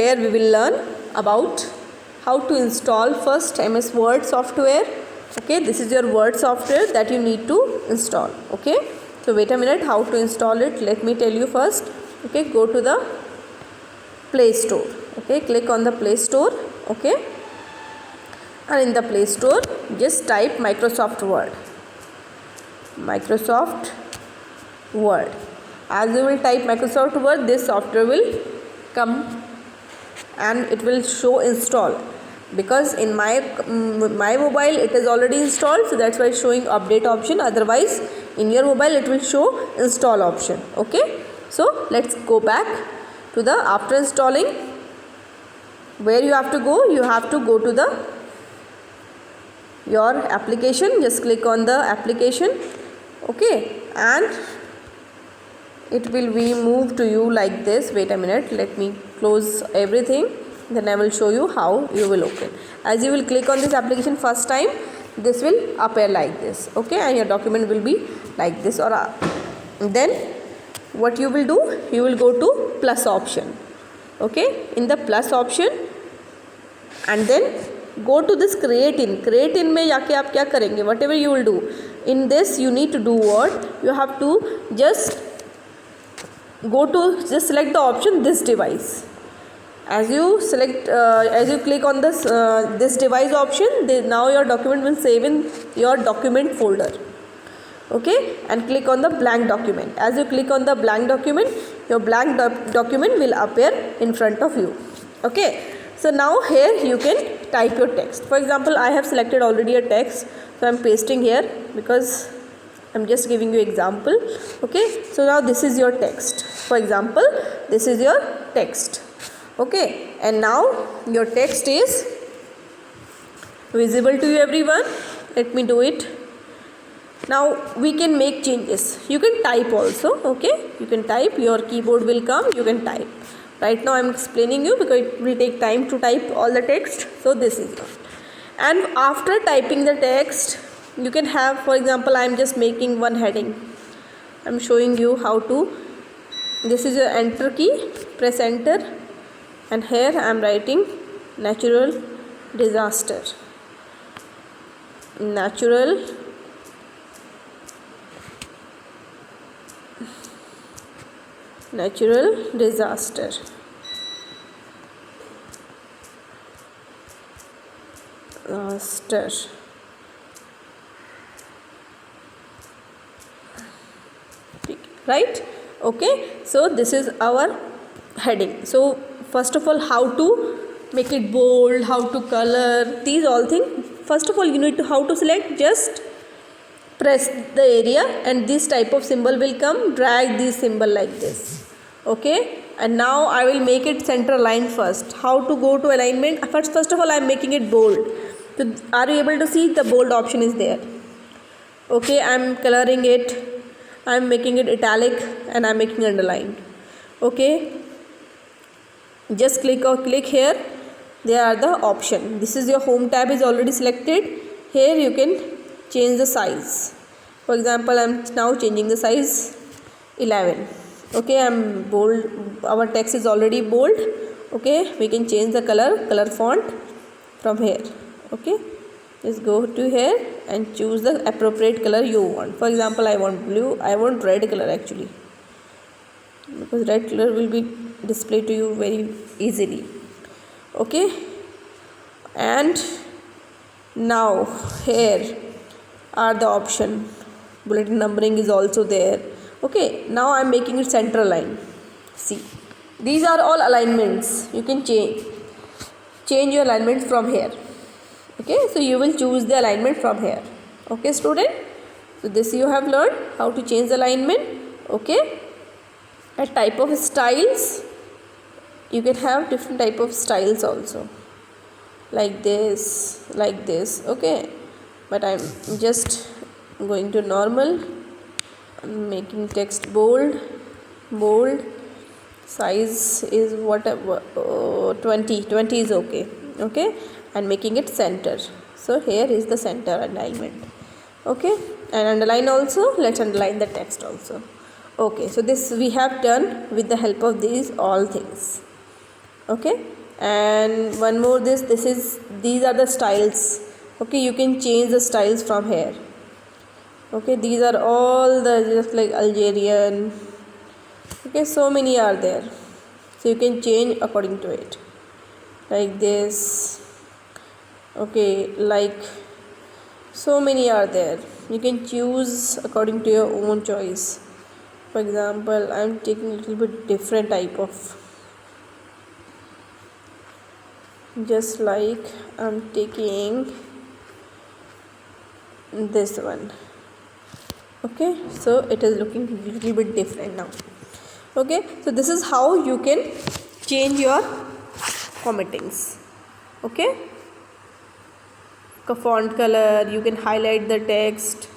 here we will learn about how to install first MS Word software. Okay, this is your Word software that you need to install. Okay, so wait a minute, how to install it, let me tell you first. Okay, go to the Play Store. Okay, click on the Play Store. Okay, and in the Play Store just type Microsoft Word. Microsoft Word. As you will type Microsoft Word, this software will come and it will show install, because in my mobile it is already installed, so that's why it's showing update option. Otherwise in your mobile it will show install option. Okay, so let's go back to the, after installing, where you have to go, you have to go to the your application. Just click on the application. Okay, and it will be moved to you like this. Wait a minute, let me close everything, then I will show you how you will open. As you will click on this application first time, this will appear like this. Okay, and your document will be like this. Or then what you will do, you will go to plus option. Okay, in the plus option, and then go to this create in में जाके आप क्या करेंगे, whatever you will do in this, you need to do what, you have to just go to, just select the option this device. As you select, as you click on this this device option, now your document will save in your document folder. Okay, and click on the blank document. As you click on the blank document, your blank document will appear in front of you. Okay, so now here you can type your text. For example, I have selected already a text, so I am pasting here because I am just giving you example. Okay, so now this is your text. For example, this is your text. Okay, and now your text is visible to you, everyone. Let me do it. Now we can make changes. You can type also. Okay, you can type, your keyboard will come, you can type. Right now I am explaining you because it will take time to type all the text. So this is it. And after typing the text, you can have, for example, I am just making one heading. I am showing you how to. This is your enter key. Press enter, and here I am writing natural disaster. Natural disaster. Right? Okay, so this is our heading. So first of all, how to make it bold, how to color, these all things. First of all, you need to how to select, just press the area and this type of symbol will come, drag this symbol like this. Okay, and now I will make it center line first. How to go to alignment? First of all, I am making it bold. So are you able to see the bold option is there? Okay, I am coloring it, I am making it italic, and I am making underline. Okay, just click here. There are the option. This is your home tab is already selected. Here you can change the size. For example, I am now changing the size 11. Okay, I am bold. Our text is already bold. Okay, we can change the color font from here. Okay, just go to here and choose the appropriate color you want. For example, I want blue. I want red color actually, because red color will be displayed to you very easily. Okay, and now here are the option. Bulletin numbering is also there. Okay, now I am making it center line. See, these are all alignments. You can change your alignments from here. Okay, so you will choose the alignment from here. Okay, student, so this you have learned how to change the alignment. Okay, a type of styles, you can have different type of styles also, like this. Okay, but I'm just going to normal. I'm making text bold. Size is whatever, 20 is okay. Okay, and making it center. So here is the center alignment. Okay, and underline also. Let's underline the text also. Okay, so this we have done with the help of these all things. Okay, and one more, these are the styles. Okay, you can change the styles from here. Okay, these are all the just like Algerian. Okay, so many are there, so you can change according to it, like this. Okay, like so many are there, you can choose according to your own choice. For example, I'm taking a little bit different type of, just like I'm taking this one. Okay, so it is looking a little bit different now. Okay, so this is how you can change your formattings. Okay, font color, you can highlight the text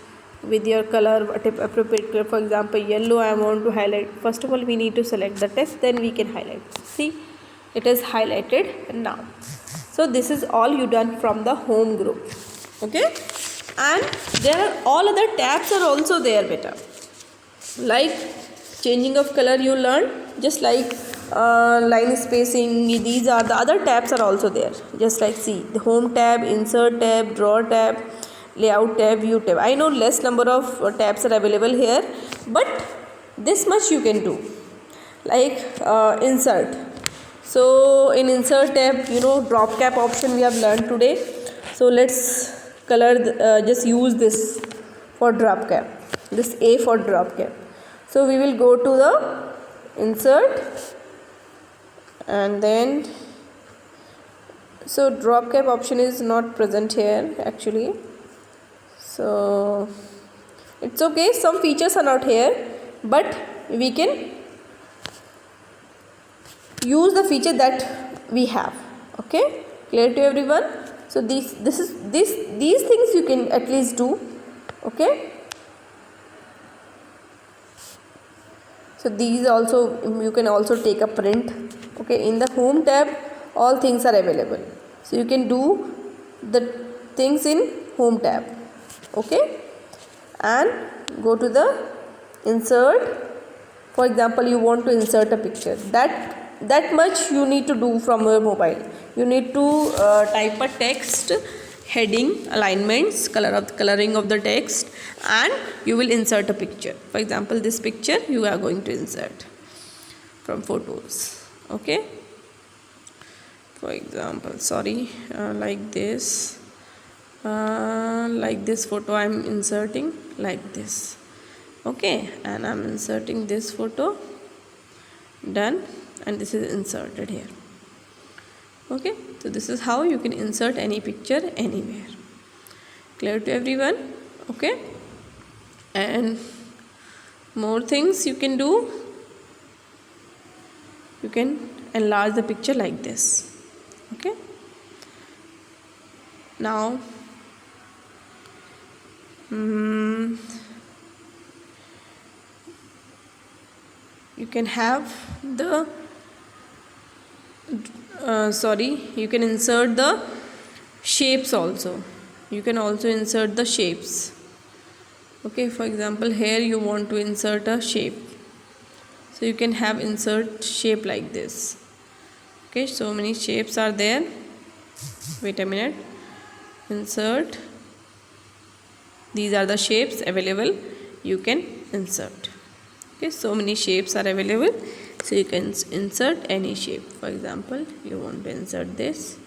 with your color, appropriate color. For example, yellow I want to highlight. First of all, we need to select the text, then we can highlight. See, it is highlighted now. So this is all you done from the home group. Okay, and there are all other tabs are also there, beta, like changing of color you learned, just like line spacing. These are the other tabs are also there, just like see the home tab, insert tab, draw tab, layout tab, view tab. I know less number of tabs are available here, but this much you can do, like insert. So in insert tab, drop cap option we have learned today. So let's just use this for drop cap, this A for drop cap. So we will go to the insert, and then so drop cap option is not present here actually, so it's okay, some features are not here, but we can use the feature that we have. Okay, clear to everyone? So these things you can at least do. Okay, so these also you can also take a print. Okay, in the home tab all things are available, so you can do the things in home tab. Okay, and go to the insert. For example, you want to insert a picture, that much you need to do from your mobile. You need to type a text, heading, alignments, coloring of the text, and you will insert a picture. For example, this picture you are going to insert from photos. Okay, for example, like this photo I'm inserting like this. Okay, and I'm inserting this photo, done, and this is inserted here. Okay, so this is how you can insert any picture anywhere. Clear to everyone? Okay, and more things you can do. You can enlarge the picture like this. Okay, now you can have the you can insert the shapes also. You can also insert the shapes. Okay, for example, here you want to insert a shape, so you can have insert shape like this. Okay, so many shapes are there. Wait a minute, insert, these are the shapes available, you can insert. Okay, so many shapes are available, so you can insert any shape. For example, you want to insert this.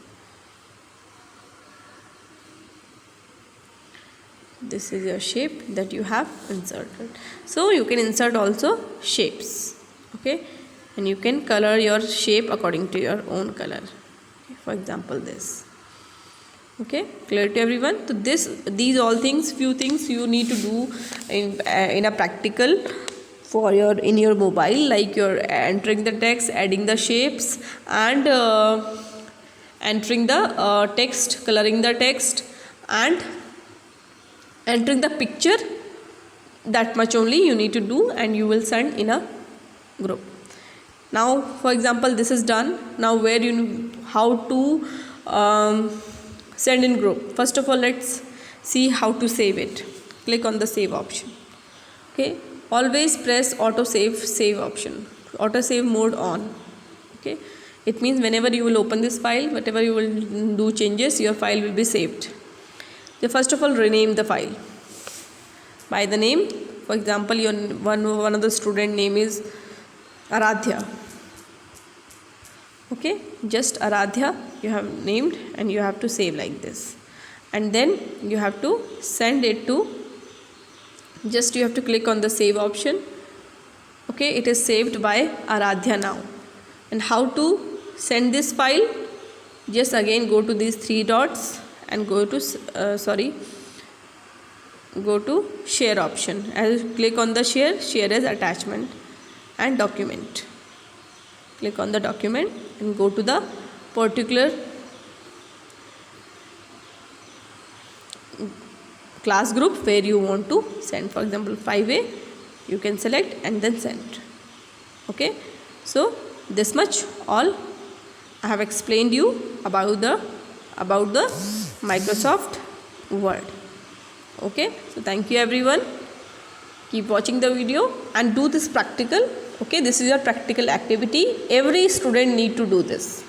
This is your shape that you have inserted. So you can insert also shapes. Okay, and you can color your shape according to your own color. Okay, for example, this. Okay, clear to everyone? So these all things, few things you need to do in a practical for in your mobile, like you're entering the text, adding the shapes, and entering the text, coloring the text, and entering the picture. That much only you need to do, and you will send in a group. Now, for example, this is done. Now, how to send in group. First of all, let's see how to save it. Click on the save option. Okay, always press auto save option, auto save mode on. Okay, It means whenever you will open this file, whatever you will do changes, your file will be saved. So first of all, rename the file by the name. For example, your one of the student name is Aradhya. Okay, just Aradhya you have named, and you have to save like this. And then you have to send it to, just you have to click on the save option. Okay, it is saved by Aradhya now. And how to send this file? Just again go to these three dots and go to share option. I'll click on the share as attachment and document. Click on the document and go to the particular class group where you want to send. For example, 5A, you can select and then send. Okay, so this much all I have explained you about the Microsoft Word. Okay, so thank you everyone. Keep watching the video and do this practical. Okay, this is your practical activity. Every student need to do this.